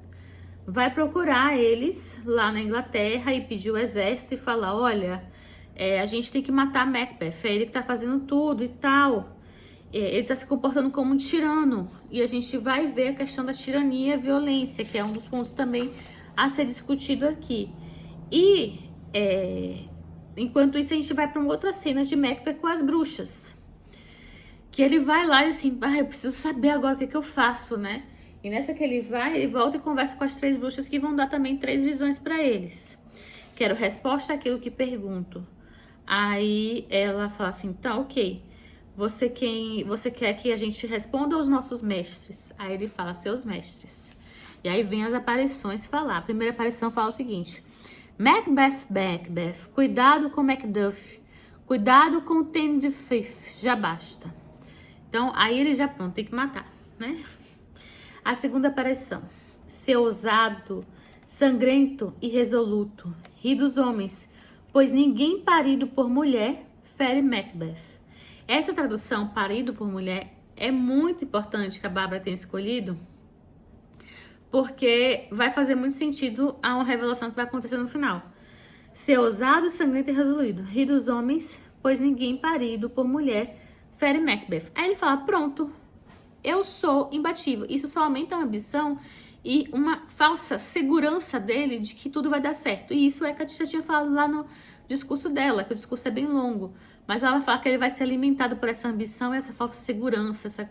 Vai procurar eles lá na Inglaterra e pedir o exército e falar, olha, a gente tem que matar Macbeth, é ele que tá fazendo tudo e tal. Ele tá se comportando como um tirano. E a gente vai ver a questão da tirania e a violência, que é um dos pontos também a ser discutido aqui. E, enquanto isso, a gente vai para uma outra cena de Macbeth com as bruxas. Que ele vai lá e assim, eu preciso saber agora o que eu faço, né? E nessa que ele vai, ele volta e conversa com as 3 bruxas que vão dar também 3 visões para eles. Quero resposta àquilo que pergunto. Aí ela fala assim, tá, ok. Você quer que a gente responda aos nossos mestres? Aí ele fala, seus mestres. E aí vem as aparições falar. A primeira aparição fala o seguinte. Macbeth, cuidado com Macduff. Cuidado com o Tenerife, já basta. Então, aí ele já, pronto, tem que matar, né? A segunda aparição. Ser ousado, sangrento e resoluto. Ri dos homens, pois ninguém parido por mulher fere Macbeth. Essa tradução, parido por mulher, é muito importante que a Bárbara tenha escolhido, porque vai fazer muito sentido a uma revelação que vai acontecer no final. Ser ousado, sangrento e resoluto. Ri dos homens, pois ninguém parido por mulher fere Macbeth. Aí ele fala, pronto, eu sou imbatível. Isso só aumenta a ambição e uma falsa segurança dele de que tudo vai dar certo. E isso a Katia tinha falado lá no discurso dela, que o discurso é bem longo. Mas ela vai falar que ele vai ser alimentado por essa ambição e essa falsa segurança, essa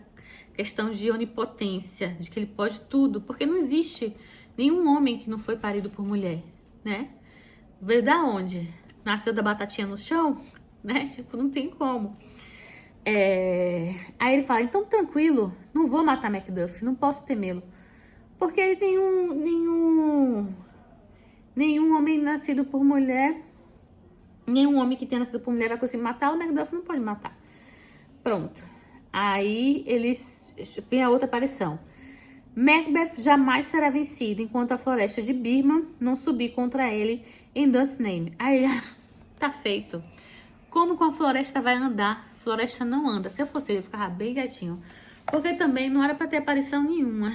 questão de onipotência, de que ele pode tudo. Porque não existe nenhum homem que não foi parido por mulher, né? Veio da onde? Nasceu da batatinha no chão? Né? Tipo, não tem como. Aí ele fala, então tranquilo, não vou matar Macduff, não posso temê-lo. Porque nenhum homem nascido por mulher, nenhum homem que tenha nascido por mulher vai conseguir matar, o Macduff não pode matar. Pronto. Aí vem a outra aparição. Macbeth jamais será vencido enquanto a floresta de Birman não subir contra ele em Dustname. Aí, tá feito. Como com a floresta vai andar? Floresta não anda. Se eu fosse ele, eu ficava bem gatinho. Porque também não era pra ter aparição nenhuma.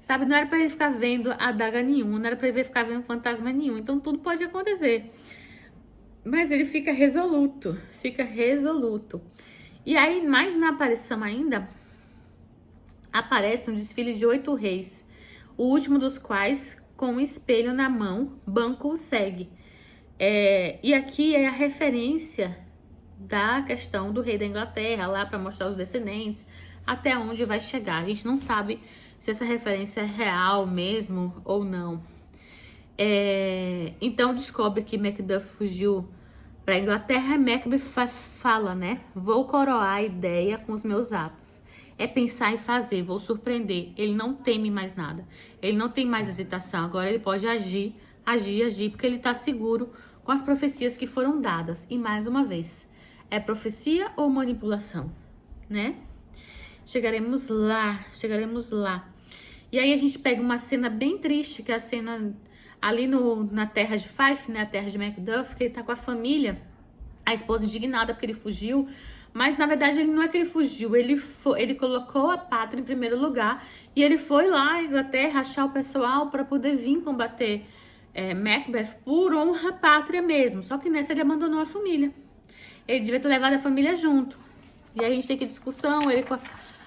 Sabe? Não era pra ele ficar vendo a adaga nenhuma. Não era pra ele ficar vendo fantasma nenhum. Então tudo pode acontecer. Mas ele fica resoluto. E aí, mais na aparição ainda, aparece um desfile de 8 reis. O último dos quais, com um espelho na mão, banco o segue. E aqui é a referência da questão do rei da Inglaterra, lá para mostrar os descendentes, até onde vai chegar. A gente não sabe se essa referência é real mesmo ou não. Então descobre que Macduff fugiu para a Inglaterra. Macbeth fala, né? Vou coroar a ideia com os meus atos. É pensar e fazer, vou surpreender. Ele não teme mais nada. Ele não tem mais hesitação. Agora ele pode agir, porque ele está seguro com as profecias que foram dadas. E mais uma vez, é profecia ou manipulação, né? Chegaremos lá. E aí a gente pega uma cena bem triste, que é a cena ali na terra de Fife, né? A terra de Macduff, que ele tá com a família, a esposa indignada porque ele fugiu. Mas, na verdade, ele não é que ele fugiu, ele colocou a pátria em primeiro lugar e ele foi lá à Inglaterra achar o pessoal para poder vir combater Macbeth por honra à pátria mesmo. Só que nessa ele abandonou a família. Ele devia ter levado a família junto. E aí a gente tem que discussão, ele com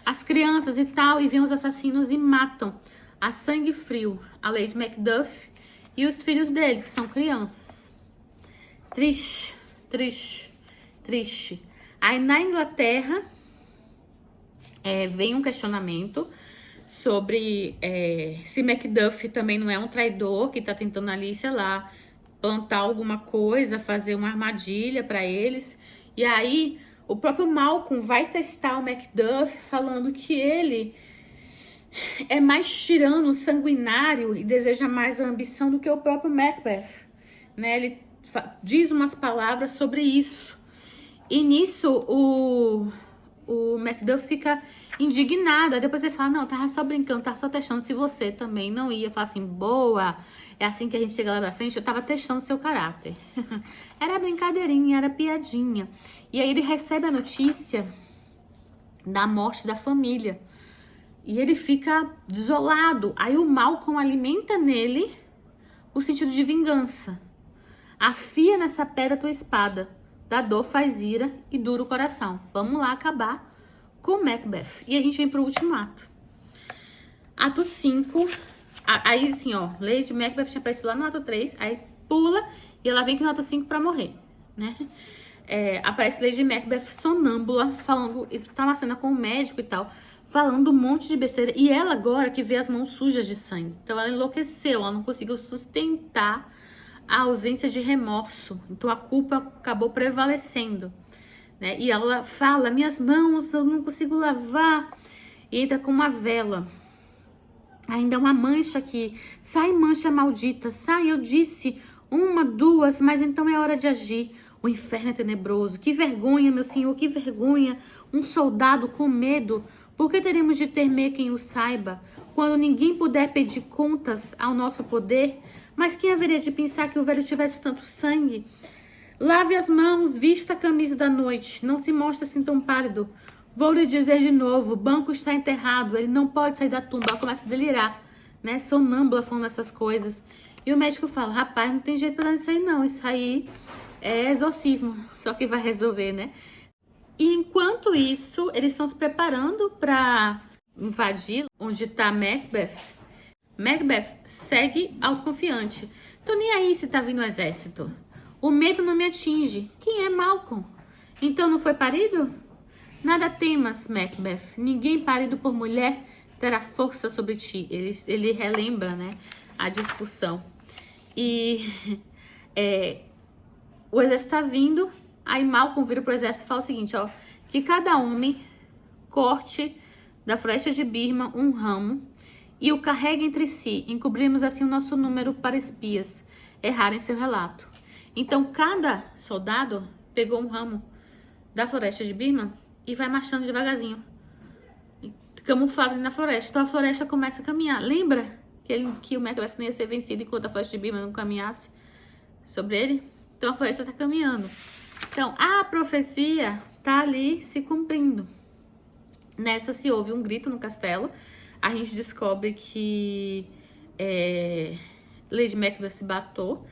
as crianças e tal, e vem os assassinos e matam a sangue frio a Lady Macduff e os filhos dele, que são crianças. Triste, triste, triste. Aí na Inglaterra vem um questionamento sobre se Macduff também não é um traidor que tá tentando ali, sei lá, plantar alguma coisa, fazer uma armadilha para eles. E aí o próprio Malcolm vai testar o Macduff falando que ele é mais tirano, sanguinário e deseja mais a ambição do que o próprio Macbeth, né? Ele diz umas palavras sobre isso. E nisso o Macduff fica indignado. Aí depois ele fala, não, tava só brincando, tava só testando se você também não ia. Fala assim, boa, é assim que a gente chega lá pra frente, eu tava testando seu caráter. Era brincadeirinha, era piadinha. E aí ele recebe a notícia da morte da família. E ele fica desolado. Aí o Malcolm alimenta nele o sentido de vingança. Afia nessa pedra tua espada. Da dor faz ira e dura o coração. Vamos lá acabar com Macbeth. E a gente vem pro último ato. Ato 5. Aí assim, ó. Lady Macbeth tinha aparecido lá no ato 3. Aí pula e ela vem aqui no ato 5 pra morrer, né? Aparece Lady Macbeth sonâmbula, falando. Tá uma cena com o médico e tal. Falando um monte de besteira. E ela agora que vê as mãos sujas de sangue. Então ela enlouqueceu. Ela não conseguiu sustentar a ausência de remorso. Então a culpa acabou prevalecendo, né? E ela fala, minhas mãos eu não consigo lavar. E entra com uma vela. Ainda uma mancha aqui. Sai, mancha maldita, sai, eu disse 1, 2, mas então é hora de agir. O inferno é tenebroso. Que vergonha, meu senhor, que vergonha. Um soldado com medo. Por que teremos de temer quem o saiba? Quando ninguém puder pedir contas ao nosso poder? Mas quem haveria de pensar que o velho tivesse tanto sangue? Lave as mãos, vista a camisa da noite. Não se mostre assim tão pálido. Vou lhe dizer de novo, o banco está enterrado. Ele não pode sair da tumba. Ela começa a delirar, né? Sonâmbula falando essas coisas. E o médico fala, rapaz, não tem jeito pra isso aí não. Isso aí é exorcismo. Só que vai resolver, né? E enquanto isso, eles estão se preparando pra invadir onde tá Macbeth. Macbeth segue autoconfiante. Tô nem aí se tá vindo o exército. O medo não me atinge. Quem é Malcolm? Então não foi parido? Nada temas, Macbeth. Ninguém parido por mulher terá força sobre ti. Ele relembra, né, a discussão. E o exército tá vindo. Aí Malcolm vira pro exército e fala o seguinte, ó. Que cada homem corte da floresta de Birma um ramo e o carregue entre si. Encobrimos assim o nosso número para espias errarem seu relato. Então, cada soldado pegou um ramo da floresta de Birma e vai marchando devagarzinho, camuflado ali na floresta. Então, a floresta começa a caminhar. Lembra que o Macbeth não ia ser vencido enquanto a floresta de Birma não caminhasse sobre ele? Então, a floresta está caminhando. Então, a profecia tá ali se cumprindo. Nessa se ouve um grito no castelo. A gente descobre que Lady Macbeth se matou.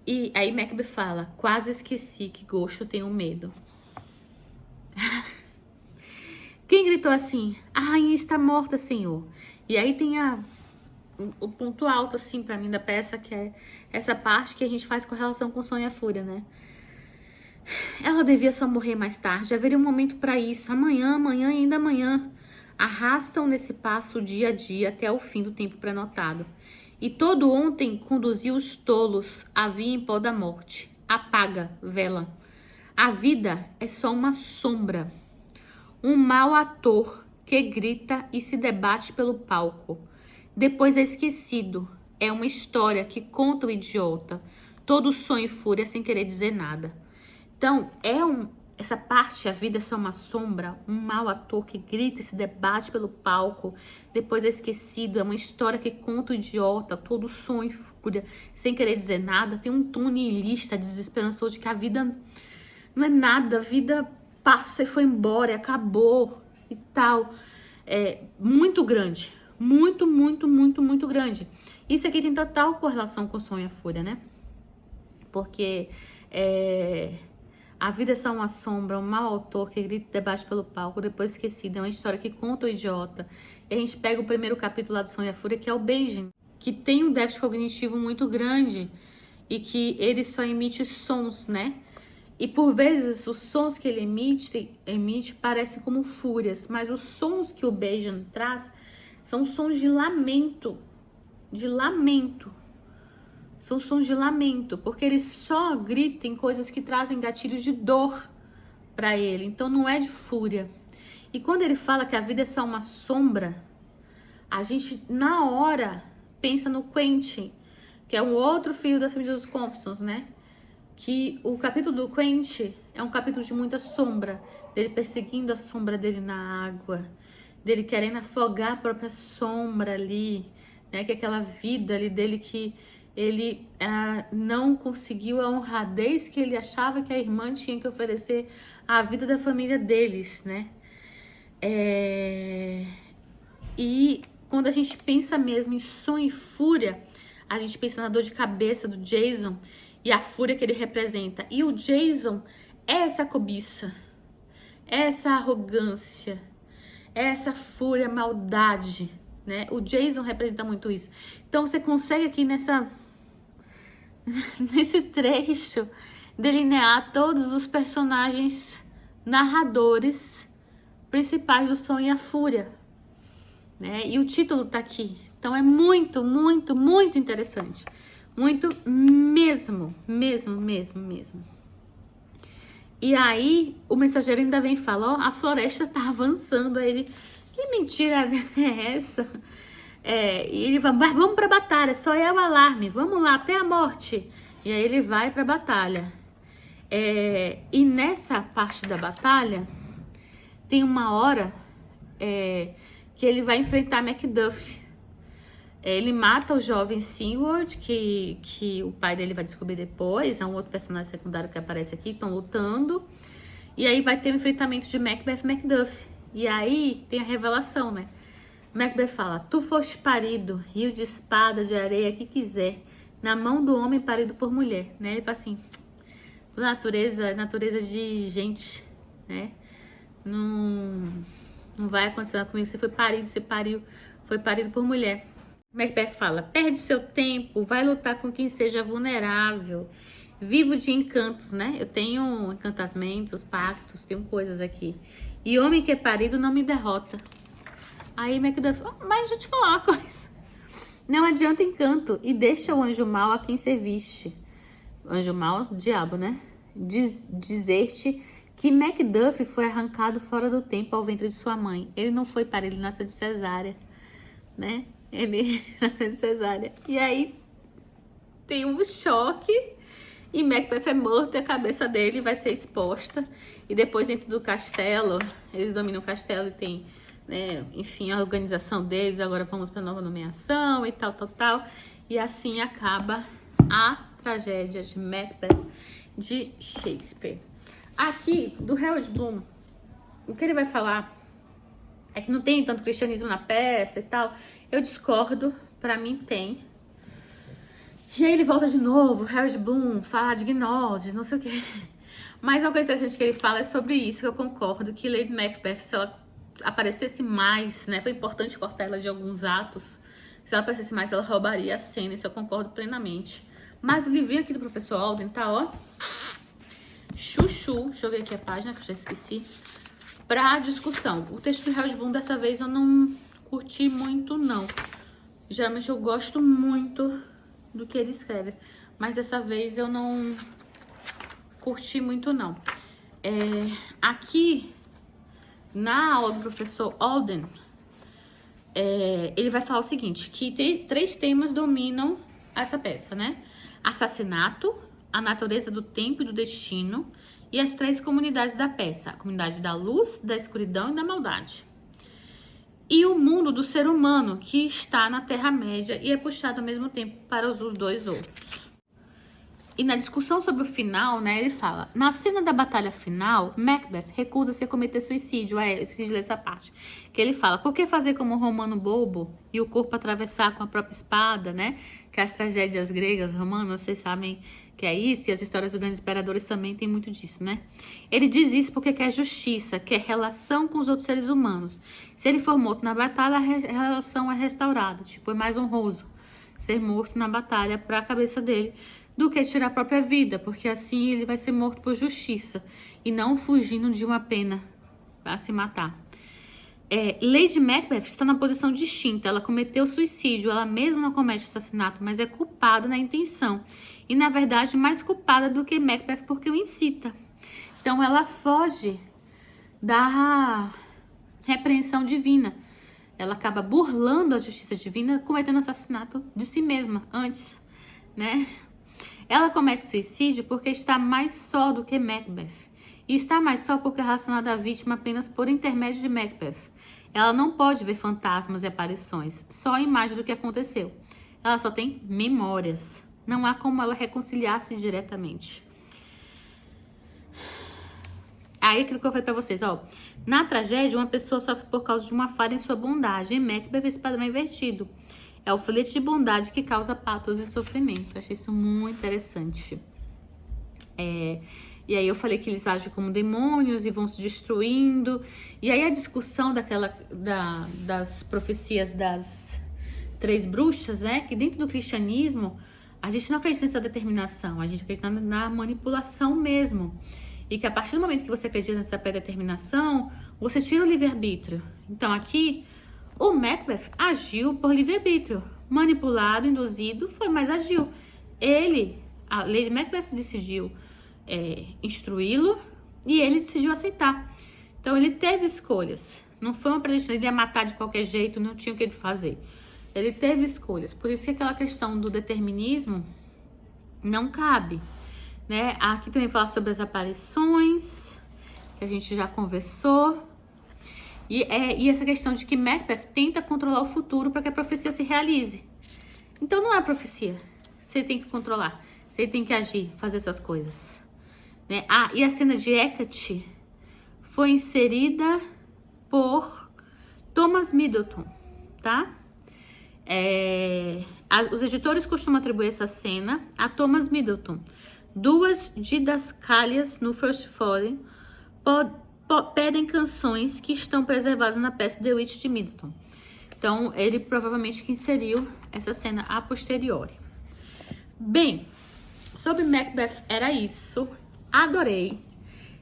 E aí Macbeth fala, quase esqueci que Gosho tem um medo. Quem gritou assim? A rainha está morta, senhor. E aí tem o ponto alto, assim, pra mim, da peça, que é essa parte que a gente faz com relação com Sonho e a Fúria, né? Ela devia só morrer mais tarde. Haveria um momento pra isso. Amanhã, amanhã e ainda amanhã. Arrastam nesse passo o dia a dia até o fim do tempo prenotado. E todo ontem conduziu os tolos à via em pó da morte. Apaga, vela. A vida é só uma sombra. Um mau ator que grita e se debate pelo palco. Depois é esquecido. É uma história que conta o idiota. Todo sonho e fúria sem querer dizer nada. Então, essa parte, a vida é só uma sombra, um mau ator que grita e se debate pelo palco, depois é esquecido, é uma história que conta o idiota, todo sonho e fúria, sem querer dizer nada, tem um tom niilista, desesperançoso de que a vida não é nada, a vida passa e foi embora, acabou e tal. É muito grande, muito grande. Isso aqui tem total correlação com o sonho e a fúria, né? Porque a vida é só uma sombra, um mau autor que grita debaixo pelo palco, depois esquecido. É uma história que conta o idiota. E a gente pega o primeiro capítulo lá do Sonho e a Fúria, que é o Beijing, que tem um déficit cognitivo muito grande e que ele só emite sons, né? E por vezes os sons que ele emite parecem como fúrias, mas os sons que o Beijing traz são sons de lamento. De lamento. São sons de lamento, porque ele só grita em coisas que trazem gatilhos de dor para ele. Então não é de fúria. E quando ele fala que a vida é só uma sombra, a gente na hora pensa no Quentin, que é um outro filho das famílias dos Compsons, né? Que o capítulo do Quentin é um capítulo de muita sombra, dele perseguindo a sombra dele na água, dele querendo afogar a própria sombra ali, né? Que é aquela vida ali dele que ele não conseguiu a honradez que ele achava que a irmã tinha que oferecer à vida da família deles, né? E quando a gente pensa mesmo em sonho e fúria, a gente pensa na dor de cabeça do Jason e a fúria que ele representa. E o Jason é essa cobiça, é essa arrogância, é essa fúria, maldade, né? O Jason representa muito isso. Então você consegue aqui nesse trecho delinear todos os personagens narradores principais do Sonho e a Fúria, né? E o título tá aqui. Então é muito interessante. Muito mesmo. E aí o mensageiro ainda vem e fala, ó, a floresta tá avançando. Aí ele, que mentira é essa? E ele vai, mas vamos pra batalha, só é o alarme, vamos lá, até a morte. E aí ele vai pra batalha. E nessa parte da batalha, tem uma hora que ele vai enfrentar Macduff. Ele mata o jovem Seward, que o pai dele vai descobrir depois, é um outro personagem secundário que aparece aqui, estão lutando. E aí vai ter o enfrentamento de Macbeth e Macduff. E aí tem a revelação, né? Macbeth fala, tu foste parido, rio de espada, de areia, que quiser, na mão do homem parido por mulher, né? Ele fala assim, natureza de gente, né? Não vai acontecer comigo, você foi parido por mulher. Macbeth fala, perde seu tempo, vai lutar com quem seja vulnerável, vivo de encantos, né? Eu tenho encantamentos, pactos, tenho coisas aqui. E homem que é parido não me derrota. Aí Macduff, mas deixa eu te falar uma coisa. Não adianta encanto e deixa o anjo mau a quem serviste. Anjo mau, diabo, né? Dizer-te que Macduff foi arrancado fora do tempo ao ventre de sua mãe. Ele não foi parido, ele nasceu de cesárea, né? Ele nasceu de cesárea. E aí tem um choque e Macbeth é morto e a cabeça dele vai ser exposta. E depois dentro do castelo, eles dominam o castelo e tem, né, enfim, a organização deles. Agora vamos para nova nomeação e tal. E assim acaba a tragédia de Macbeth de Shakespeare. Aqui, do Harold Bloom, o que ele vai falar é que não tem tanto cristianismo na peça e tal. Eu discordo, pra mim tem. E aí ele volta de novo, Harold Bloom, fala de gnose, não sei o que. Mas uma coisa interessante que ele fala é sobre isso, que eu concordo, que Lady Macbeth, se ela aparecesse mais, né, foi importante cortar ela de alguns atos, se ela aparecesse mais, ela roubaria a cena, isso eu concordo plenamente. Mas o livrinho aqui do professor Alden tá, ó, chuchu, deixa eu ver aqui a página, que eu já esqueci, pra discussão. O texto do Harold Bloom, dessa vez, eu não curti muito, não. Geralmente eu gosto muito do que ele escreve, mas dessa vez eu não curti muito, não. Aqui, na aula do professor Alden, ele vai falar o seguinte, que três temas dominam essa peça, né? Assassinato, a natureza do tempo e do destino e as 3 comunidades da peça: a comunidade da luz, da escuridão e da maldade. E o mundo do ser humano, que está na Terra-média e é puxado ao mesmo tempo para os 2 outros. E na discussão sobre o final, né, ele fala: na cena da batalha final, Macbeth recusa-se a cometer suicídio. Esqueci de ler essa parte. Que ele fala: por que fazer como um romano bobo e o corpo atravessar com a própria espada, né? Que as tragédias gregas, romanas, vocês sabem que é isso, e as histórias dos grandes imperadores também tem muito disso, né? Ele diz isso porque quer justiça, quer relação com os outros seres humanos. Se ele for morto na batalha, a relação é restaurada. Tipo, é mais honroso ser morto na batalha para a cabeça dele do que tirar a própria vida, porque assim ele vai ser morto por justiça e não fugindo de uma pena para se matar. Lady Macbeth está na posição distinta. Ela cometeu suicídio, ela mesma não comete assassinato, mas é culpada na intenção. E, na verdade, mais culpada do que Macbeth porque o incita. Então, ela foge da repreensão divina. Ela acaba burlando a justiça divina, cometendo assassinato de si mesma antes, né? Ela comete suicídio porque está mais só do que Macbeth. E está mais só porque é relacionada à vítima apenas por intermédio de Macbeth. Ela não pode ver fantasmas e aparições, só a imagem do que aconteceu. Ela só tem memórias. Não há como ela reconciliar-se diretamente. Aí aquilo que eu falei pra vocês, ó. Na tragédia, uma pessoa sofre por causa de uma falha em sua bondade. Em Macbeth, esse padrão é invertido. É o filete de bondade que causa patos e sofrimento. Eu achei isso muito interessante. E aí eu falei que eles agem como demônios e vão se destruindo. E aí a discussão das profecias das 3 bruxas, né? Que dentro do cristianismo, a gente não acredita nessa determinação. A gente acredita na manipulação mesmo. E que a partir do momento que você acredita nessa pré-determinação, você tira o livre-arbítrio. Então aqui, o Macbeth agiu por livre-arbítrio. Manipulado, induzido, foi, mas agiu. A Lady Macbeth decidiu instruí-lo e ele decidiu aceitar. Então ele teve escolhas. Não foi uma predestinação, ele ia matar de qualquer jeito, não tinha o que ele fazer. Ele teve escolhas. Por isso que aquela questão do determinismo não cabe, né? Aqui também fala sobre as aparições, que a gente já conversou. E essa questão de que Macbeth tenta controlar o futuro para que a profecia se realize. Então não é a profecia. Você tem que controlar. Você tem que agir, fazer essas coisas. Né? E a cena de Hecate foi inserida por Thomas Middleton, tá? Os editores costumam atribuir essa cena a Thomas Middleton. 2 didascálias no First Folio pedem canções que estão preservadas na peça The Witch de Middleton. Então, ele provavelmente que inseriu essa cena a posteriori. Bem, sobre Macbeth era isso. Adorei.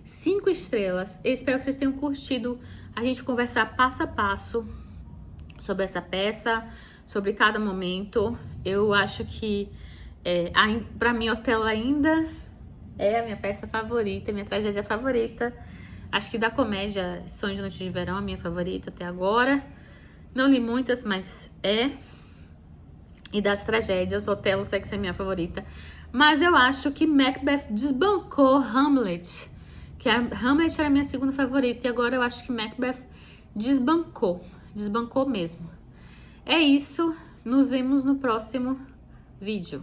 5 estrelas. Eu espero que vocês tenham curtido a gente conversar passo a passo sobre essa peça, sobre cada momento. Eu acho que, para mim, Otelo ainda é a minha peça favorita, minha tragédia favorita. Acho que da comédia, Sonho de Noite de Verão, a minha favorita até agora. Não li muitas, mas é. E das tragédias, Otelo segue ser a minha favorita. Mas eu acho que Macbeth desbancou Hamlet. Que Hamlet era a minha segunda favorita. E agora eu acho que Macbeth desbancou. Desbancou mesmo. É isso. Nos vemos no próximo vídeo.